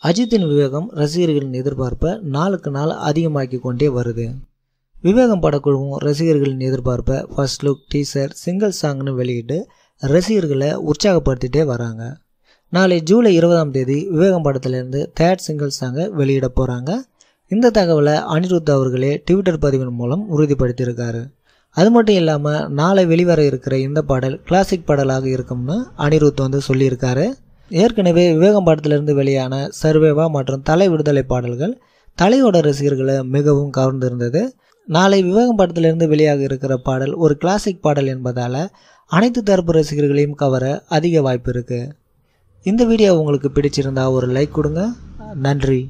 அஜித்தின் விவேகம் ரசிகர்களின் எதிர்பார்ப்பை நாளுக்கு நாள் அதிகமாக்கி கொண்டே வருது. விவேகம் படக்குழுவும் ரசிகர்களின் எதிர்பார்ப்பை ஃபர்ஸ்ட் லுக், டீசர், சிங்கிள் சாங்னு வெளியிட்டு ரசிகர்களை உற்சாகப்படுத்திட்டே வராங்க. நாளை ஜூலை 20ஆம் தேதி விவேகம் படத்திலிருந்து தேர்ட் சிங்கிள் சாங்கை வெளியிட போகிறாங்க. இந்த தகவலை அனிருத் அவர்களே ட்விட்டர் பதிவின் மூலம் உறுதிப்படுத்தியிருக்காரு. அது மட்டும் இல்லாமல் நாளை வெளிவர இருக்கிற இந்த பாடல் கிளாசிக் பாடலாக இருக்கும்னு அனிருத் சொல்லியிருக்காரு. ஏற்கனவே விவேகம் படத்திலிருந்து வெளியான சர்வேவா மற்றும் தலை விடுதலை பாடல்கள் தலையோட ரசிகர்களை மிகவும் கவர்ந்திருந்தது. நாளை விவேகம் படத்திலிருந்து வெளியாக இருக்கிற பாடல் ஒரு கிளாசிக் பாடல் என்பதால் அனைத்து தரப்பு ரசிகர்களையும் கவர அதிக வாய்ப்பு இருக்குது. இந்த வீடியோ உங்களுக்கு பிடிச்சிருந்தா ஒரு லைக் கொடுங்க. நன்றி.